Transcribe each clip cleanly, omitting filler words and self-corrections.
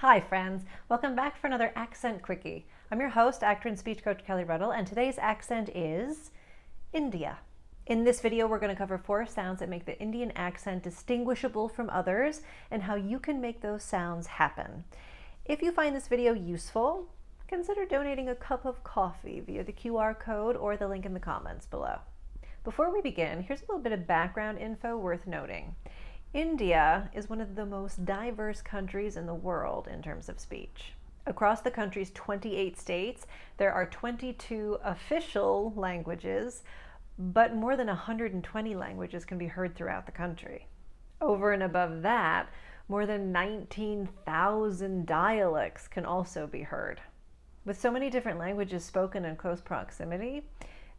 Hi friends, welcome back for another Accent Quickie. I'm your host, actor and speech coach Kelli Ruttle, and today's accent is India. In this video, we're going to cover 4 sounds that make the Indian accent distinguishable from others and how you can make those sounds happen. If you find this video useful, consider donating a cup of coffee via the QR code or the link in the comments below. Before we begin, here's a little bit of background info worth noting. India is one of the most diverse countries in the world in terms of speech. Across the country's 28 states, there are 22 official languages, but more than 120 languages can be heard throughout the country. Over and above that, more than 19,000 dialects can also be heard. With so many different languages spoken in close proximity,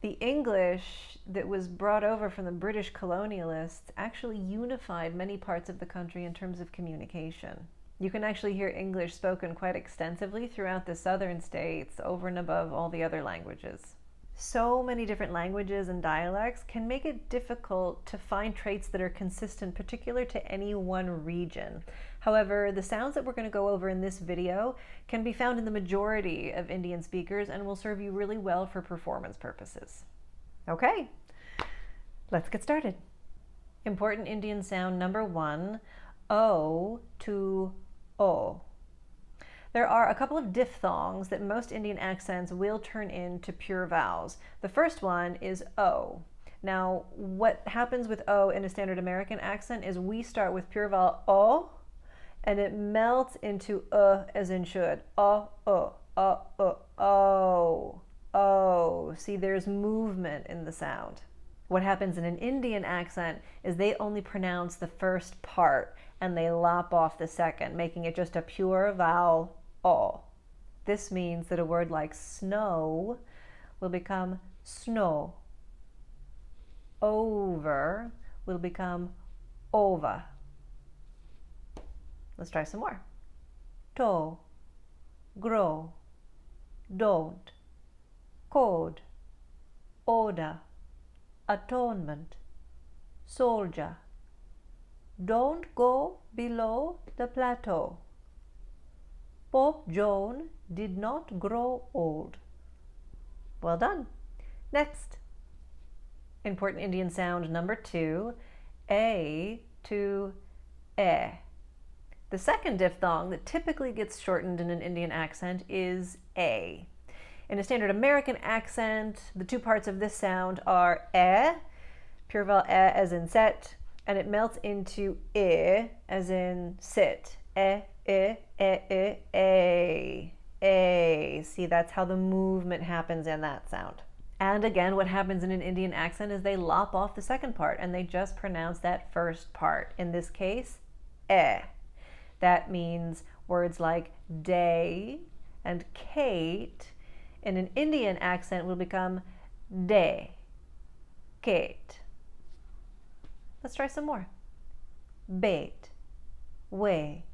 the English that was brought over from the British colonialists actually unified many parts of the country in terms of communication. You can actually hear English spoken quite extensively throughout the southern states over and above all the other languages. So many different languages and dialects can make it difficult to find traits that are consistent, particular to any one region. However, the sounds that we're going to go over in this video can be found in the majority of Indian speakers and will serve you really well for performance purposes. Okay, let's get started. Important Indian sound number 1, O to O. There are a couple of diphthongs that most Indian accents will turn into pure vowels. The first one is O. Now, what happens with O in a standard American accent is we start with pure vowel O, and it melts into as in should. O, O, O, O, O, O. See, there's movement in the sound. What happens in an Indian accent is they only pronounce the first part and they lop off the second, making it just a pure vowel O. This means that a word like snow will become snow. Over will become ova. Let's try some more. To, grow, don't, code, order, atonement, soldier. Don't go below the plateau. Pope Joan did not grow old. Well done. Next. Important Indian sound number 2, A to E. The second diphthong that typically gets shortened in an Indian accent is A. In a standard American accent, the 2 parts of this sound are E, pure vowel E as in set, and it melts into I as in sit. E, A. See, that's how the movement happens in that sound. And again, what happens in an Indian accent is they lop off the second part and they just pronounce that first part. In this case, E. That means words like day and Kate in an Indian accent will become day, Kate. Let's try some more. Bait, way,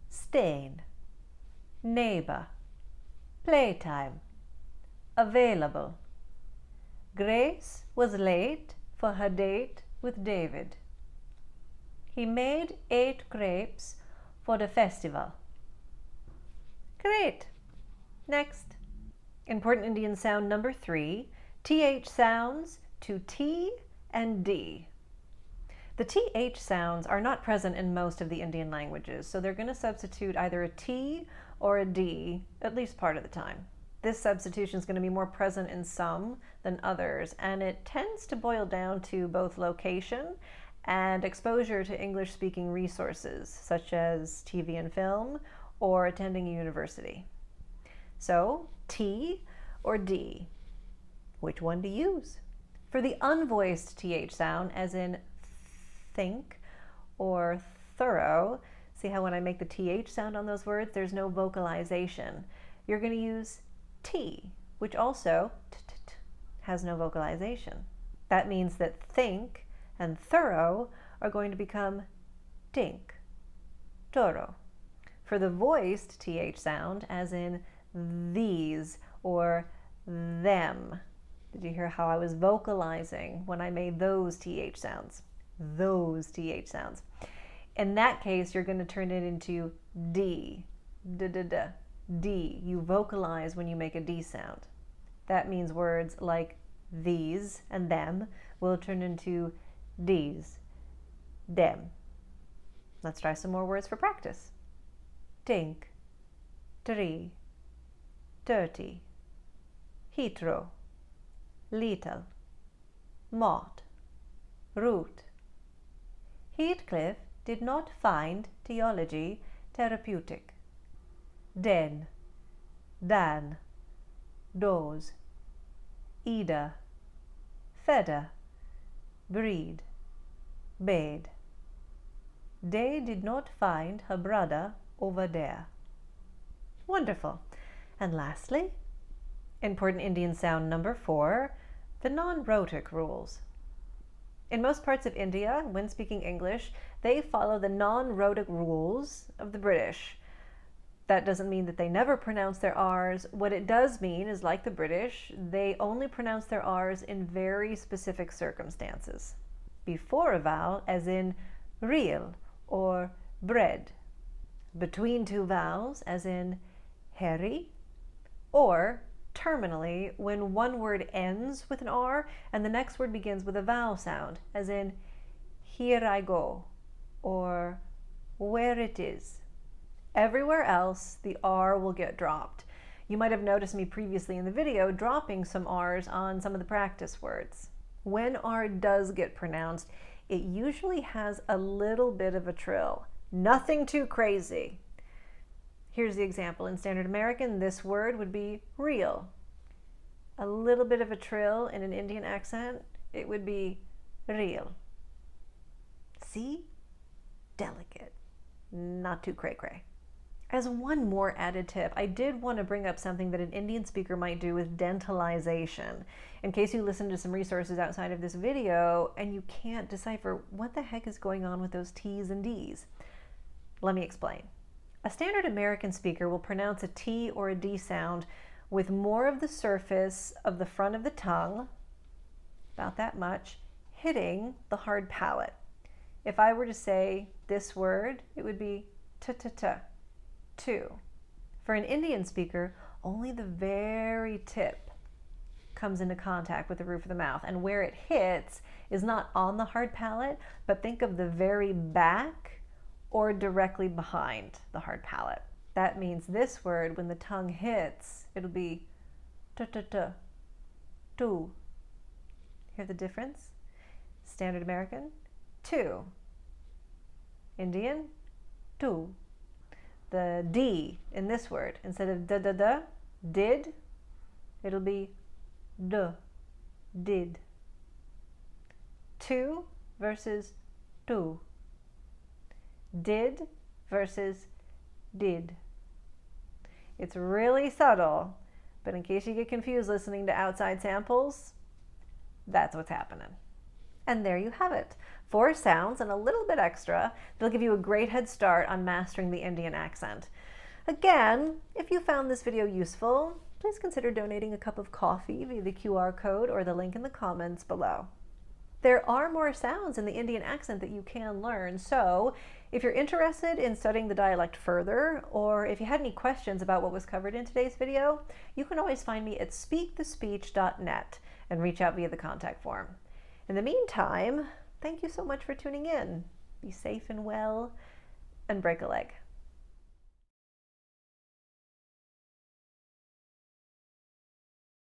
stain, neighbor, playtime, available. Grace was late for her date with David. He made 8 crepes for the festival. Great. Next. Important Indian sound number 3, TH sounds to T and D. The TH sounds are not present in most of the Indian languages, so they're going to substitute either a T or a D at least part of the time. This substitution is going to be more present in some than others, and it tends to boil down to both location and exposure to English-speaking resources, such as TV and film or attending a university. So, T or D, which one to use? For the unvoiced TH sound, as in think or thorough, see how when I make the TH sound on those words, there's no vocalization. You're going to use T, which also has no vocalization. That means that think and thorough are going to become tink, toro. For the voiced TH sound, as in these or them, did you hear how I was vocalizing when I made those TH sounds? Those TH sounds. In that case, you're going to turn it into D, D. D. You vocalize when you make a D sound. That means words like these and them will turn into these, them. Let's try some more words for practice. Tink, tree, 30, hetero, little, mott, root. Heathcliff did not find theology therapeutic. Den, dan, dose, Ida, feda, breed, bade. They did not find her brother over there. Wonderful. And lastly, important Indian sound number 4, the non-rhotic rules. In most parts of India, when speaking English, they follow the non-rhotic rules of the British. That doesn't mean that they never pronounce their R's. What it does mean is, like the British, they only pronounce their R's in very specific circumstances. Before a vowel, as in real or bread. Between two vowels, as in hairy, or terminally, when one word ends with an R and the next word begins with a vowel sound, as in here I go, or where it is. Everywhere else, the R will get dropped. You might have noticed me previously in the video dropping some R's on some of the practice words. When R does get pronounced, it usually has a little bit of a trill. Nothing too crazy. Here's the example. In Standard American, this word would be real. A little bit of a trill in an Indian accent, it would be real. See? Delicate. Not too cray-cray. As one more added tip, I did want to bring up something that an Indian speaker might do with dentalization. In case you listen to some resources outside of this video and you can't decipher what the heck is going on with those T's and D's. Let me explain. A standard American speaker will pronounce a T or a D sound with more of the surface of the front of the tongue, about that much, hitting the hard palate. If I were to say this word, it would be t-t-t, two. For an Indian speaker, only the very tip comes into contact with the roof of the mouth, and where it hits is not on the hard palate, but think of the very back or directly behind the hard palate. That means this word, when the tongue hits, it'll be t-t-t, two. Hear the difference? Standard American, two. Indian, two. The D in this word, instead of da-da-da, did, it'll be d, did. Two versus two. Did versus did. It's really subtle, but in case you get confused listening to outside samples, that's what's happening. And there you have it. 4 sounds and a little bit extra that'll give you a great head start on mastering the Indian accent. Again, if you found this video useful, please consider donating a cup of coffee via the QR code or the link in the comments below. There are more sounds in the Indian accent that you can learn, so if you're interested in studying the dialect further, or if you had any questions about what was covered in today's video, you can always find me at speakthespeech.net and reach out via the contact form. In the meantime, thank you so much for tuning in. Be safe and well, and break a leg.